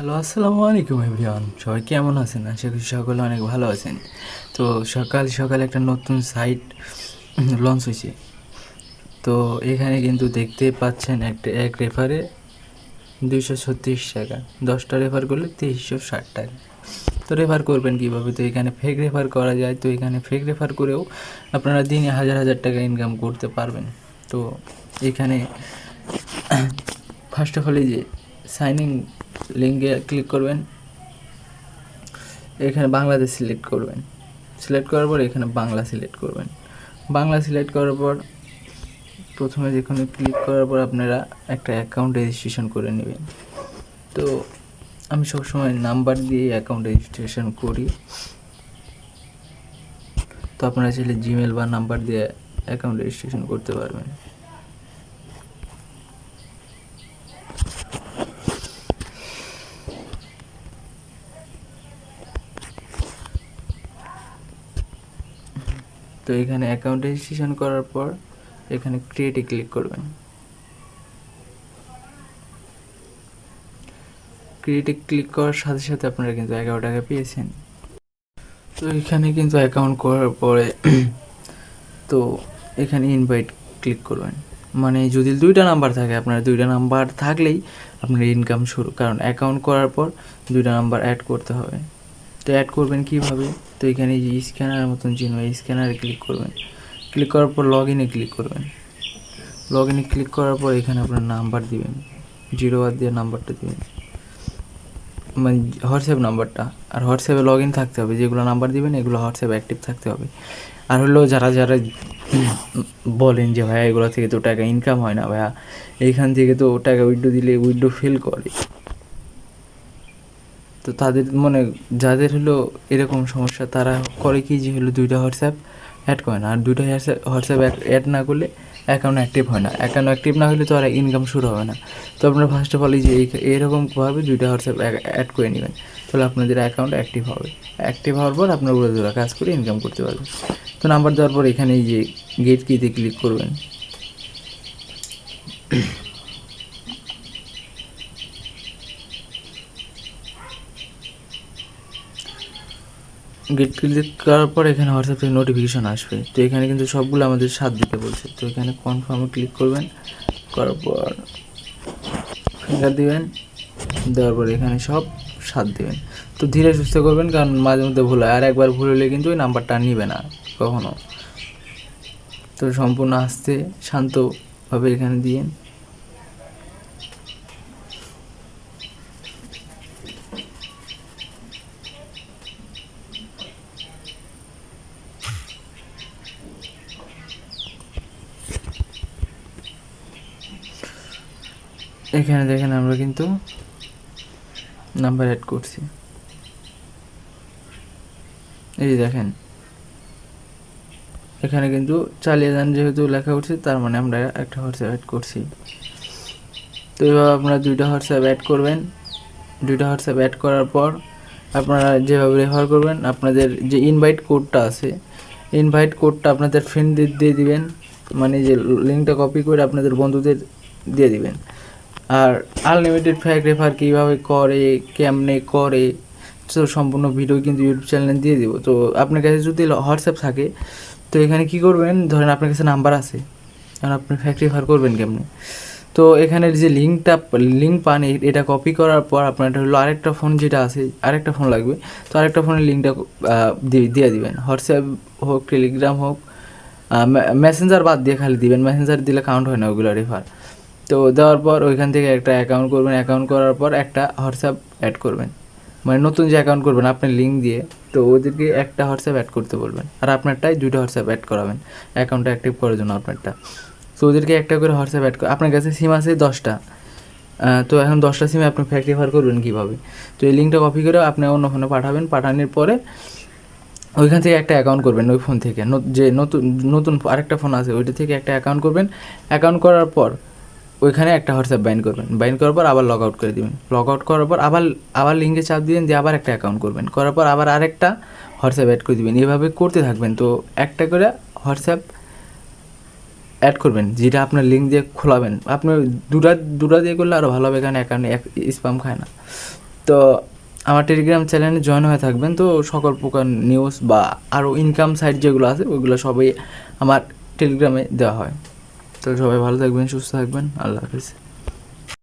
Hello, আসসালামু আলাইকুম everyone. সবাই কেমন আছেন? আশা করি সকলে অনেক ভালো আছেন। তো সকাল সকাল একটা নতুন সাইট লঞ্চ হয়েছে। তো এখানে কিন্তু দেখতে পাচ্ছেন এক রেফারে 236 টাকা, 10টা রেফার করলে 2360 টাকা। তো রেফার করবেন কীভাবে? তো এখানে ফেক রেফার করা যায়। তো এখানে ফেক রেফার করেও আপনারা দিনে হাজার হাজার টাকা ইনকাম করতে পারবেন। তো এখানে ফার্স্ট অফ অল এই যে সাইন ইন লিঙ্কে ক্লিক করবেন। এখানে বাংলাদেশ সিলেক্ট করবেন। সিলেক্ট করার পর এখানে বাংলা সিলেক্ট করবেন। বাংলা সিলেক্ট করার পর প্রথমে যেখানে ক্লিক করার পর আপনারা একটা অ্যাকাউন্ট রেজিস্ট্রেশন করে নেবেন। তো আমি সবসময় নাম্বার দিয়ে অ্যাকাউন্ট রেজিস্ট্রেশন করি। তো আপনারা চাইলে জিমেল বা নাম্বার দিয়ে অ্যাকাউন্ট রেজিস্ট্রেশন করতে পারবেন। তো এখানে অ্যাকাউন্ট রেজিস্ট্রেশন করার পর এখানে ক্রিয়েটে ক্লিক করবেন। ক্রিয়েটে ক্লিক করার সাথে সাথে আপনারা কিন্তু 11 টাকা পেয়েছেন। তো এখানে কিন্তু অ্যাকাউন্ট করার পরে তো এখানে ইনভাইট ক্লিক করবেন। মানে যদি 2টা নাম্বার থাকে, আপনার 2টা নাম্বার থাকলেই আপনার ইনকাম শুরু, কারণ অ্যাকাউন্ট করার পর 2টা নাম্বার অ্যাড করতে হবে। তো অ্যাড করবেন কীভাবে? তো এখানে যে স্ক্যানারের মতন চিহ্ন, এই স্ক্যানারে ক্লিক করবেন। ক্লিক করার পর লগ ইনে ক্লিক করবেন। লগ ইনে ক্লিক করার পর এখানে আপনার নাম্বার দিবেন, 0 দিয়ে নাম্বারটা দিবেন, মানে হোয়াটসঅ্যাপ নাম্বারটা। আর হোয়াটসঅ্যাপে লগ ইন থাকতে হবে, যেগুলো নাম্বার দিবেন এগুলো হোয়াটসঅ্যাপ অ্যাক্টিভ থাকতে হবে। আর হলো যারা যারা বলেন যে ভাইয়া এগুলো থেকে তো টাকা ইনকাম হয় না, ভাইয়া এইখান থেকে তো টাকা উইথড্র দিলে উইথড্র ফেল করে, তো তাদের মনে যাদের হলো এরকম সমস্যা তারা করে কি যে হলো 2টা হোয়াটসঅ্যাপ অ্যাড করে না। আর 2টা হোয়াটসঅ্যাপ অ্যাড না করলে অ্যাকাউন্ট অ্যাক্টিভ হয় না। অ্যাকাউন্ট অ্যাক্টিভ না হলে তো আর ইনকাম শুরু হবে না। তো আপনারা ফার্স্ট অফ অল এই যে এরকমভাবে 2টা হোয়াটসঅ্যাপ অ্যাড করে নেবেন, তাহলে আপনাদের অ্যাকাউন্ট অ্যাক্টিভ হবে। অ্যাক্টিভ হওয়ার পর আপনার উড়ে ধরা কাজ করে ইনকাম করতে পারবেন। তো নাম্বার দেওয়ার পর এখানে এই যে গেট কিতে ক্লিক করবেন। গেট ক্লিক করার পর এখানে হোয়াটসঅ্যাপ থেকে নোটিফিকেশান আসবে। তো এখানে কিন্তু সবগুলো আমাদের সাথ দিতে বলছে। তো এখানে কনফার্মে ক্লিক করবেন, করার পর ফিঙ্গার দিবেন, দেওয়ার পর এখানে সব সাথ দিবেন। তো ধীরে সুস্থ করবেন, কারণ মাঝে মধ্যে ভুল হয়, আর একবার ভুল হলে কিন্তু ওই নাম্বারটা নিবে না কখনো। তো সম্পূর্ণ আস্তে শান্তভাবে এখানে দিন। এখানে দেখেন আমরা কিন্তু নাম্বার অ্যাড করছি, এই দেখেন এখানে কিন্তু চালিয়ে যান যেহেতু লেখা উঠছে, তার মানে আমরা একটা হোয়াটসঅ্যাপ অ্যাড করছি। তো এভাবে আপনারা 2টা হোয়াটসঅ্যাপ অ্যাড করবেন। 2টা হোয়াটসঅ্যাপ অ্যাড করার পর আপনারা যেভাবে রেফার করবেন, আপনাদের যে ইনভাইট কোডটা আছে, ইনভাইট কোডটা আপনাদের ফ্রেন্ডদের দিয়ে দিবেন, মানে যে লিঙ্কটা কপি করে আপনাদের বন্ধুদের দিয়ে দিবেন। আর আনলিমিটেড ফ্যাক রেফার কীভাবে করে, কেমনে করে, তো সম্পূর্ণ ভিডিও কিন্তু ইউটিউব চ্যানেলে দিয়ে দিব। তো আপনার কাছে যদি হোয়াটসঅ্যাপ থাকে, তো এখানে কি করবেন, ধরেন আপনার কাছে নাম্বার আছে, কারণ আপনি ফ্যাক রেফার করবেন কেমনে। তো এখানের যে লিঙ্ক পান, এটা কপি করার পর আপনার হলো আরেকটা ফোন যেটা আছে, আরেকটা ফোন লাগবে। তো আরেকটা ফোনের লিঙ্কটা দিয়ে দিবেন, হোয়াটসঅ্যাপ হোক, টেলিগ্রাম হোক, মেসেঞ্জার বাদ দিয়ে খালি দিবেন, মেসেঞ্জার দিলে কাউন্ট হয় না ওগুলো রেফার। তো দেওয়ার পর ওইখান থেকে একটা অ্যাকাউন্ট করবেন, অ্যাকাউন্ট করার পর একটা হোয়াটসঅ্যাপ অ্যাড করবেন, মানে নতুন যে অ্যাকাউন্ট করবেন আপনার লিঙ্ক দিয়ে, তো ওদেরকে একটা হোয়াটসঅ্যাপ অ্যাড করতে বলবেন। আর আপনারটাই 2টা হোয়াটসঅ্যাপ অ্যাড করাবেন অ্যাকাউন্টটা অ্যাক্টিভ করার জন্য আপনারটা। তো ওদেরকে একটা করে হোয়াটসঅ্যাপ অ্যাড করে, আপনার কাছে সিম আছে 10টা, তো এখন 10টা সিমে আপনি ফ্যাক রেফার করবেন কীভাবে? তো এই লিঙ্কটা কপি করে আপনি অন্য ফোনে পাঠাবেন, পাঠানোর পরে ওইখান থেকে একটা অ্যাকাউন্ট করবেন, ওই ফোন থেকে যে নতুন নতুন আরেকটা ফোন আছে ওইটা থেকে একটা অ্যাকাউন্ট করবেন। অ্যাকাউন্ট করার পর ওইখানে একটা হোয়াটসঅ্যাপ বাইন্ড করবেন, বাইন্ড করার পর আবার লগ আউট করে দেবেন। লগ আউট করার পর আবার লিঙ্কে চাপ দিবেন, দিয়ে আবার একটা অ্যাকাউন্ট করবেন, করার পর আবার আরেকটা হোয়াটসঅ্যাপ অ্যাড করে দেবেন। এভাবে করতে থাকবেন। তো একটা করে হোয়াটসঅ্যাপ অ্যাড করবেন, যেটা আপনার লিঙ্ক দিয়ে খোলাবেন। আপনি দুটা দিয়ে করলে আরও ভালো হবে, কারণ অ্যাকাউন্টে স্প্যাম খায় না। তো তো আমার টেলিগ্রাম চ্যানেলে জয়েন হয়ে থাকবেন, তো সকল প্রকার নিউজ বা আরও ইনকাম সাইট যেগুলো আছে ওইগুলো সবই আমার টেলিগ্রামে দেওয়া হয়। তো সবাই ভালো থাকবেন, সুস্থ থাকবেন, আল্লাহ হাফিজ।